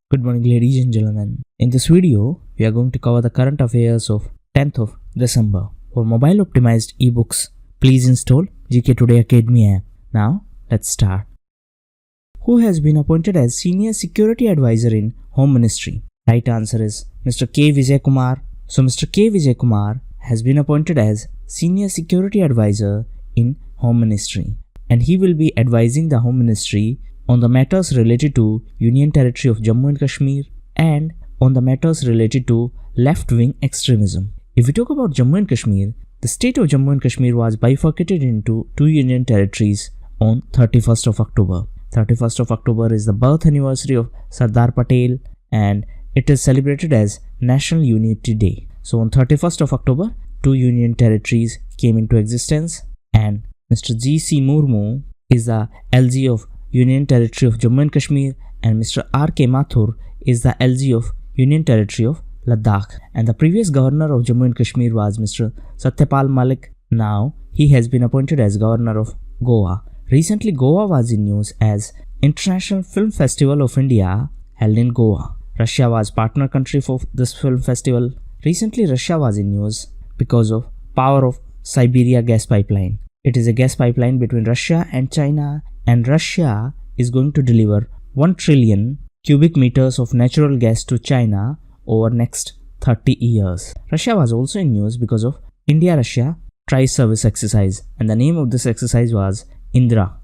Good morning, ladies and gentlemen. In this video, we are going to cover the current affairs of 10th of December. For mobile optimized ebooks, please install GKToday Academy app. Now, let's start. Who has been appointed as Senior Security Advisor in Home Ministry? Right answer is Mr. K. Vijay Kumar. So, Mr. K. Vijay Kumar has been appointed as Senior Security Advisor in Home Ministry, and he will be advising the Home Ministry on the matters related to Union Territory of Jammu and Kashmir and on the matters related to left-wing extremism. If we talk about Jammu and Kashmir, the state of Jammu and Kashmir was bifurcated into two Union Territories on 31st of October. 31st of October is the birth anniversary of Sardar Patel and it is celebrated as National Unity Day. So on 31st of October, two Union Territories came into existence and Mr. G.C. Murmu is the LG of Union Territory of Jammu and Kashmir and Mr. R.K. Mathur is the LG of Union Territory of Ladakh. And the previous governor of Jammu and Kashmir was Mr. Satyapal Malik. Now he has been appointed as governor of Goa. Recently Goa was in news as International Film Festival of India held in Goa. Russia was partner country for this film festival. Recently Russia was in news because of power of Siberia gas pipeline. It is a gas pipeline between Russia and China, and Russia is going to deliver 1 trillion cubic meters of natural gas to China over next 30 years. Russia was also in news because of India-Russia tri-service exercise, and the name of this exercise was INDRA.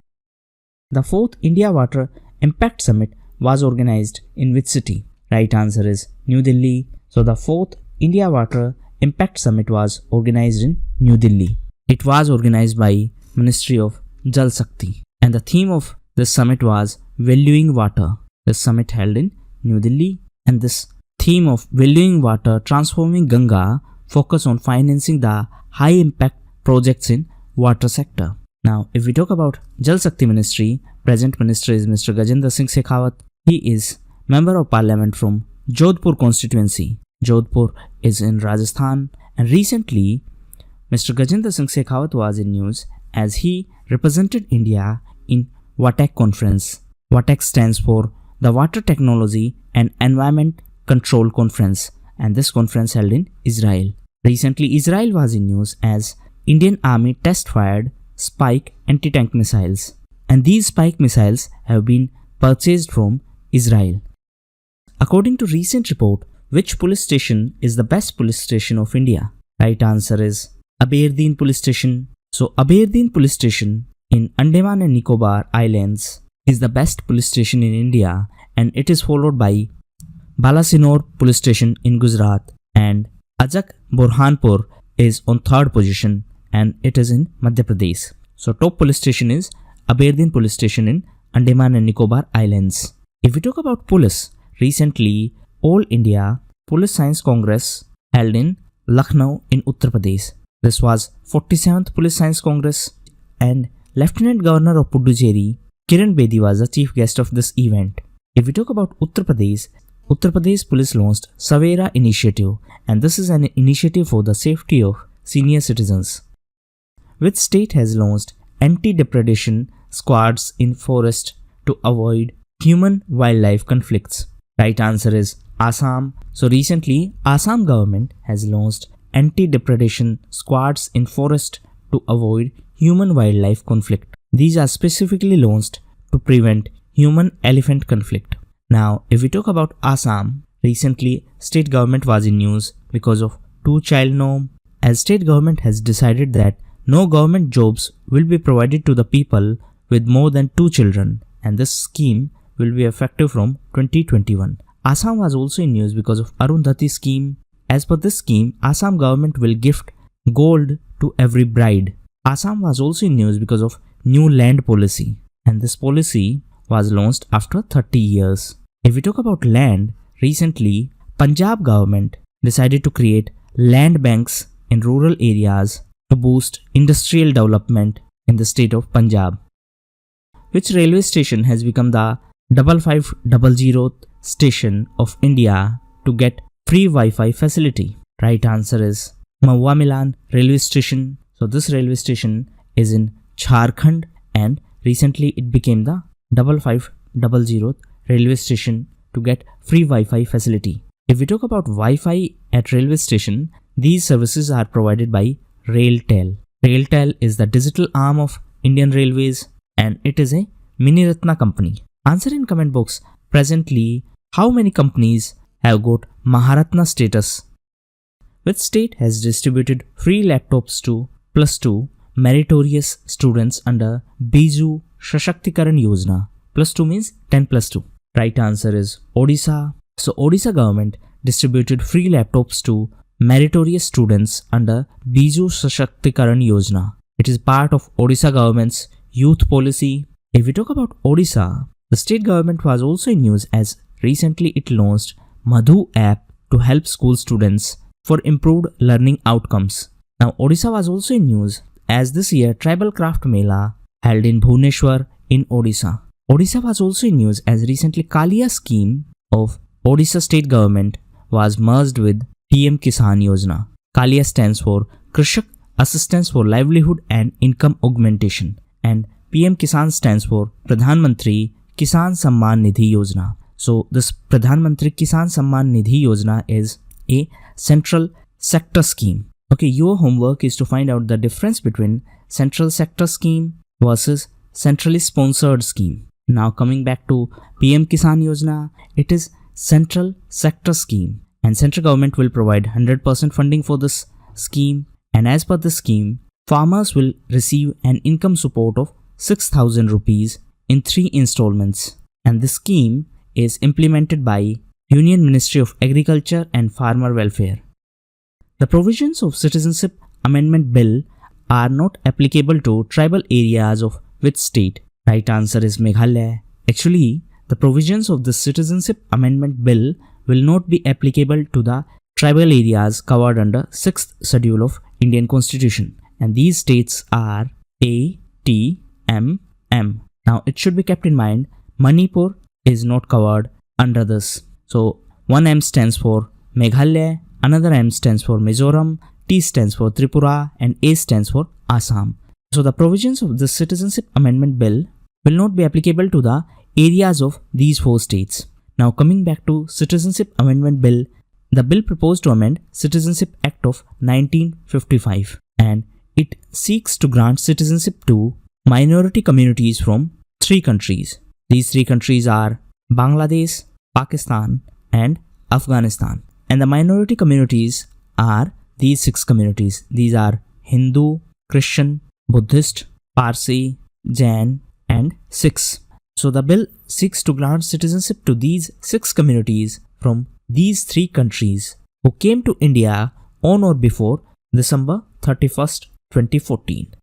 The 4th India Water Impact Summit was organized in which city? Right answer is New Delhi. So the 4th India Water Impact Summit was organized in New Delhi. It was organized by Ministry of Jal Shakti, and the theme of this summit was Valuing Water. This summit held in New Delhi, and this theme of Valuing Water, Transforming Ganga focus on financing the high impact projects in water sector. Now, if we talk about Jal Shakti Ministry, present minister is Mr. Gajendra Singh Shekhawat. He is member of parliament from Jodhpur constituency. Jodhpur is in Rajasthan, and recently Mr. Gajendra Singh Shekhawat was in news as he represented India in WATEC conference. WATEC stands for the Water Technology and Environment Control Conference, and this conference held in Israel. Recently Israel was in news as Indian Army test fired Spike anti-tank missiles, and these Spike missiles have been purchased from Israel. According to recent report, which police station is the best police station of India? Right answer is Aberdeen Police Station. So Aberdeen Police Station in Andaman and Nicobar Islands is the best police station in India, and it is followed by Balasinore Police Station in Gujarat, and Ajak Burhanpur is on 3rd position and it is in Madhya Pradesh. So top police station is Aberdeen Police Station in Andaman and Nicobar Islands. If we talk about police, recently All India Police Science Congress held in Lucknow in Uttar Pradesh. This was 47th Police Science Congress, and Lieutenant Governor of Puducherry, Kiran Bedi, was the chief guest of this event. If we talk about Uttar Pradesh Police launched Savera Initiative, and this is an initiative for the safety of senior citizens. Which state has launched Anti Depredation Squads in forest to avoid human-wildlife conflicts? Right answer is Assam. So recently, Assam government has launched Anti Depredation Squads in forest to avoid human-wildlife conflict. These are specifically launched to prevent human-elephant conflict. Now, if we talk about Assam, recently state government was in news because of two-child norm, as state government has decided that no government jobs will be provided to the people with more than 2 children, and this scheme will be effective from 2021. Assam was also in news because of Arundhati scheme. As per this scheme, Assam government will gift gold to every bride. Assam was also in news because of new land policy, and this policy was launched after 30 years. If we talk about land, recently Punjab government decided to create land banks in rural areas to boost industrial development in the state of Punjab. Which railway station has become the 5500th station of India to get free Wi-Fi facility? Right answer is Mahua Milan railway station. So this railway station is in Jharkhand, and recently it became the 5500th railway station to get free Wi-Fi facility. If we talk about Wi-Fi at railway station, these services are provided by RailTel. RailTel is the digital arm of Indian Railways and it is a mini Ratna company. Answer in comment box. Presently, how many companies have got Maharatna status? Which state has distributed free laptops to +2 meritorious students under Biju Sashaktikaran Yojana? +2 means 10+2. Right answer is Odisha. So Odisha government distributed free laptops to meritorious students under Biju Sashaktikaran Yojana. It is part of Odisha government's youth policy. If we talk about Odisha, the state government was also in news as recently it launched Madhu app to help school students for improved learning outcomes. Now Odisha was also in news as this year Tribal Craft Mela held in Bhubaneswar in Odisha. Odisha was also in news as recently KALIA scheme of Odisha state government was merged with PM Kisan Yojana. KALIA stands for Krishak Assistance for Livelihood and Income Augmentation and PM Kisan stands for Pradhan Mantri Kisan Samman Nidhi Yojana. So this Pradhan Mantri Kisan Samman Nidhi Yojana is a central sector scheme. Okay, your homework is to find out the difference between central sector scheme versus centrally sponsored scheme. Now coming back to PM Kisan Yojana, it is central sector scheme and central government will provide 100% funding for this scheme, and as per the scheme, farmers will receive an income support of 6,000 rupees in 3 installments, and this scheme is implemented by Union Ministry of Agriculture and Farmer Welfare. The provisions of Citizenship Amendment Bill are not applicable to tribal areas of which state? Right answer is Meghalaya. Actually, the provisions of the Citizenship Amendment Bill will not be applicable to the tribal areas covered under 6th Schedule of Indian Constitution, and these states are A, T, M, M. Now it should be kept in mind Manipur is not covered under this. So one M stands for Meghalaya, another M stands for Mizoram, T stands for Tripura and A stands for Assam. So the provisions of the Citizenship Amendment Bill will not be applicable to the areas of these 4 states. Now coming back to Citizenship Amendment Bill, the bill proposed to amend Citizenship Act of 1955 and it seeks to grant citizenship to minority communities from 3 countries. These 3 countries are Bangladesh, Pakistan and Afghanistan. And the minority communities are these 6 communities. These are Hindu, Christian, Buddhist, Parsi, Jain and Sikhs. So the bill seeks to grant citizenship to these 6 communities from these 3 countries who came to India on or before December 31st, 2014.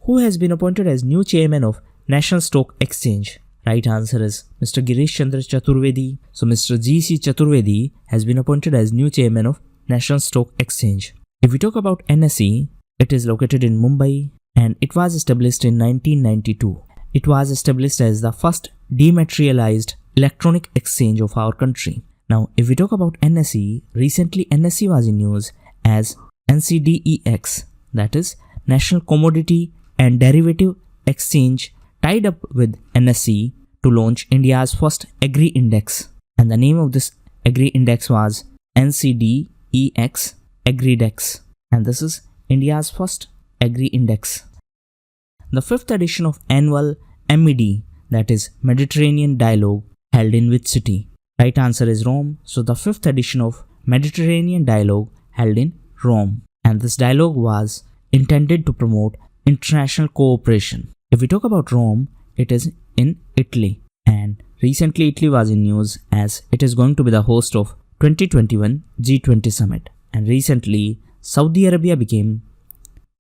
Who has been appointed as new chairman of National Stock Exchange? Right answer is Mr. Girish Chandra Chaturvedi. So Mr. G.C. Chaturvedi has been appointed as new chairman of National Stock Exchange. If we talk about NSE, it is located in Mumbai and it was established in 1992. It was established as the first dematerialized electronic exchange of our country. Now, if we talk about NSE, recently NSE was in news as NCDEX, that is National Commodity and Derivative Exchange, tied up with NSE to launch India's first Agri Index. And the name of this Agri Index was NCDEX AgriDex. And this is India's first Agri Index. The 5th edition of annual MED, that is Mediterranean Dialogue, held in which city? Right answer is Rome. So the 5th edition of Mediterranean Dialogue held in Rome. And this dialogue was intended to promote international cooperation. If we talk about Rome, it is in Italy. And recently Italy was in news as it is going to be the host of 2021 G20 Summit. And recently Saudi Arabia became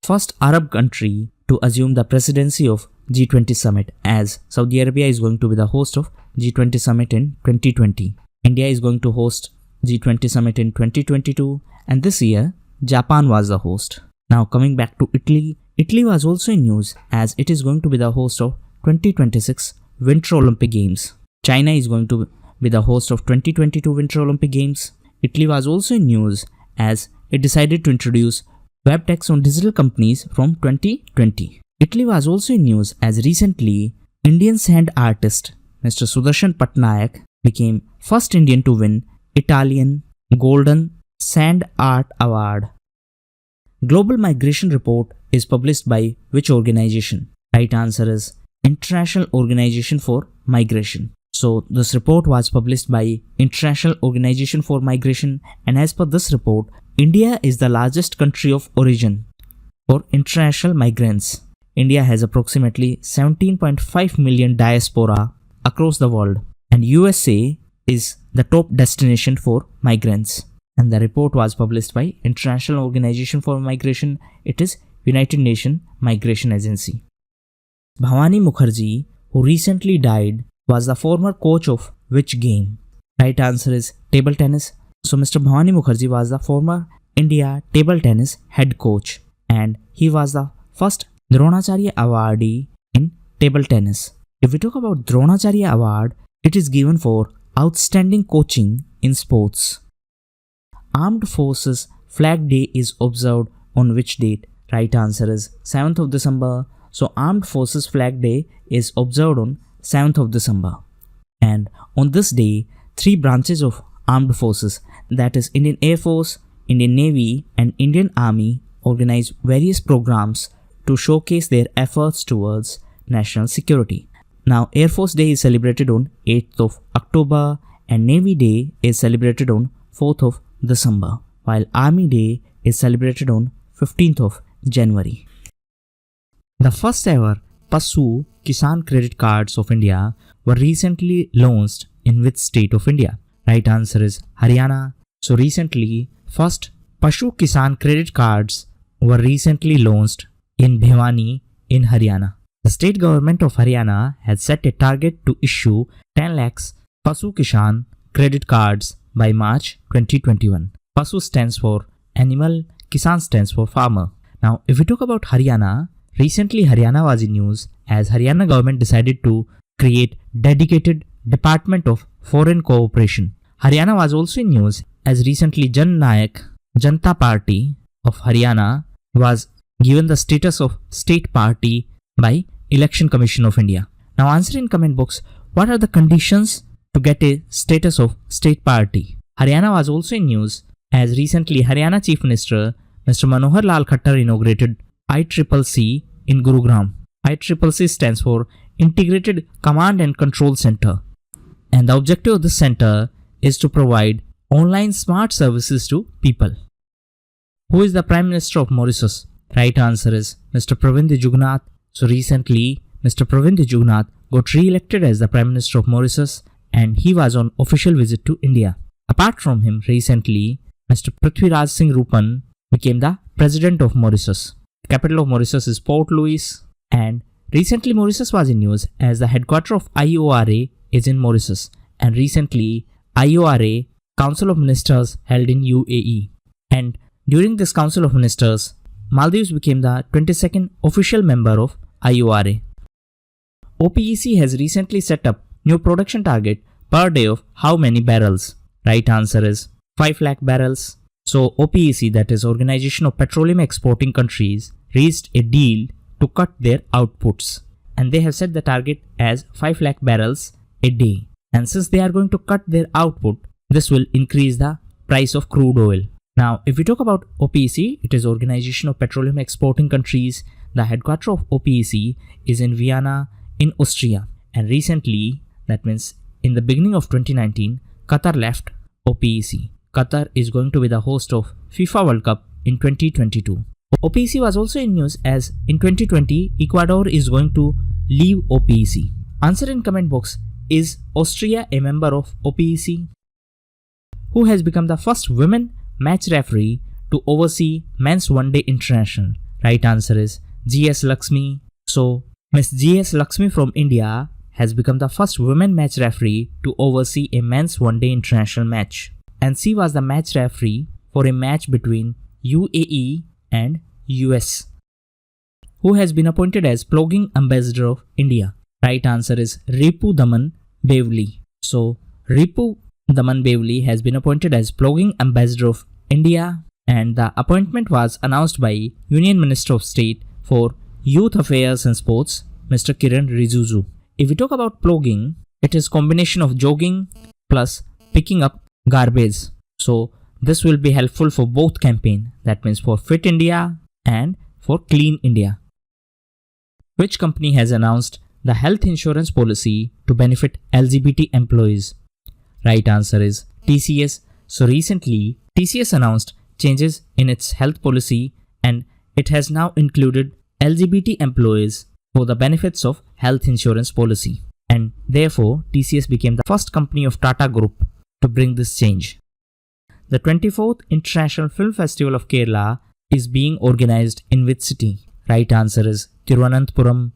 first Arab country to assume the presidency of G20 Summit, as Saudi Arabia is going to be the host of G20 Summit in 2020. India is going to host G20 Summit in 2022 and this year Japan was the host. Now coming back to Italy, Italy was also in news as it is going to be the host of 2026 Winter Olympic Games. China is going to be the host of 2022 Winter Olympic Games. Italy was also in news as it decided to introduce web tax on digital companies from 2020. Italy was also in news as recently Indian sand artist Mr. Sudarshan Patnaik became first Indian to win Italian Golden Sand Art Award. Global Migration Report is published by which organization? Right answer is International Organization for Migration. So this report was published by International Organization for Migration, and as per this report, India is the largest country of origin for international migrants. India has approximately 17.5 million diaspora across the world, and USA is the top destination for migrants. And the report was published by International Organization for Migration. It is United Nations Migration Agency. Bhawani Mukherji, who recently died, was the former coach of which game? Right answer is table tennis. So Mr. Bhawani Mukherji was the former India table tennis head coach, and he was the first Dronacharya awardee in table tennis. If we talk about Dronacharya award, it is given for outstanding coaching in sports. Armed Forces Flag Day is observed on which date? Right answer is 7th of December. So Armed Forces Flag Day is observed on 7th of December. And on this day, three branches of armed forces, that is Indian Air Force, Indian Navy and Indian Army, organize various programs to showcase their efforts towards national security. Now Air Force Day is celebrated on 8th of October and Navy Day is celebrated on 4th of December, while Army Day is celebrated on 15th of January. The first ever Pasu Kisan credit cards of India were recently launched in which state of India? Right answer is Haryana. So recently, first Pasu Kisan credit cards were recently launched in Bhiwani in Haryana. The state government of Haryana has set a target to issue 10 lakhs Pasu Kisan credit cards by March 2021. Pasu stands for animal, Kisan stands for farmer. Now, if we talk about Haryana, recently Haryana was in news as Haryana government decided to create dedicated Department of Foreign Cooperation. Haryana was also in news as recently Jan Nayak Janata Party of Haryana was given the status of state party by Election Commission of India. Now answer in comment box, what are the conditions to get a status of state party? Haryana was also in news as recently Haryana Chief Minister Mr. Manohar Lal Khattar inaugurated ICCC in Gurugram. ICCC stands for Integrated Command and Control Center, and the objective of this center is to provide online smart services to people. Who is the Prime Minister of Mauritius? Right answer is Mr. Pravind Jugnauth. So recently, Mr. Pravind Jugnauth got re-elected as the Prime Minister of Mauritius and he was on official visit to India. Apart from him, recently, Mr. Prithviraj Singh Rupan became the President of Mauritius. The capital of Mauritius is Port Louis, and recently Mauritius was in news as the headquarters of IORA is in Mauritius, and recently IORA Council of Ministers held in UAE, and during this Council of Ministers, Maldives became the 22nd official member of IORA. OPEC has recently set up new production target per day of how many barrels? Right answer is 5 lakh barrels. So OPEC, that is Organization of Petroleum Exporting Countries, reached a deal to cut their outputs, and they have set the target as 5 lakh barrels a day. And since they are going to cut their output, this will increase the price of crude oil. Now, if we talk about OPEC, it is Organization of Petroleum Exporting Countries. The headquarters of OPEC is in Vienna in Austria. And recently, that means in the beginning of 2019, Qatar left OPEC. Qatar is going to be the host of FIFA World Cup in 2022. OPEC was also in news as in 2020, Ecuador is going to leave OPEC. Answer in comment box, is Austria a member of OPEC? Who has become the first women match referee to oversee men's one-day international? Right answer is GS Lakshmi. So, Miss GS Lakshmi from India has become the first women match referee to oversee a men's one-day international match. And she was the match referee for a match between UAE and US. Who has been appointed as Plogging Ambassador of India? Right answer is Ripu Daman Bevli. So, Ripu Daman Bevli has been appointed as Plogging Ambassador of India, and the appointment was announced by Union Minister of State for Youth Affairs and Sports, Mr. Kiran Rijiju. If we talk about plogging, it is combination of jogging, plus picking up garbage. So this will be helpful for both campaign, that means for Fit India and for Clean India. Which company has announced the health insurance policy to benefit LGBT employees? Right answer is TCS. So recently TCS announced changes in its health policy and it has now included LGBT employees for the benefits of health insurance policy. And therefore TCS became the first company of Tata Group to bring this change. The 24th International Film Festival of Kerala is being organized in which city? Right answer is Thiruvananthapuram.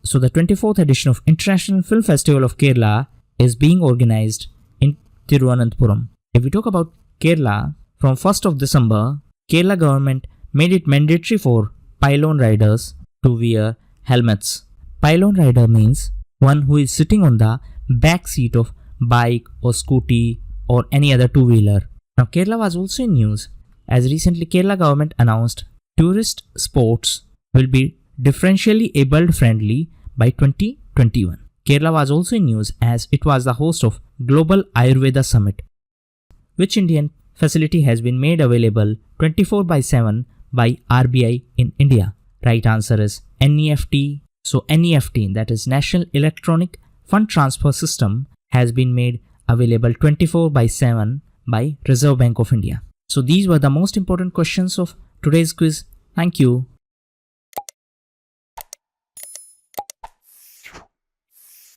So the 24th edition of International Film Festival of Kerala is being organized in Thiruvananthapuram. If we talk about Kerala, from 1st of December, Kerala government made it mandatory for pylon riders to wear helmets. Pylon rider means one who is sitting on the back seat of bike or scooty or any other two-wheeler. Now Kerala was also in news as recently Kerala government announced tourist sports will be differentially abled friendly by 2021. Kerala was also in news as it was the host of Global Ayurveda Summit. Which Indian facility has been made available 24/7 by RBI in India? Right answer is NEFT. So NEFT, that is National Electronic Fund Transfer System, has been made available 24/7 by Reserve Bank of India. So these were the most important questions of today's quiz. Thank you.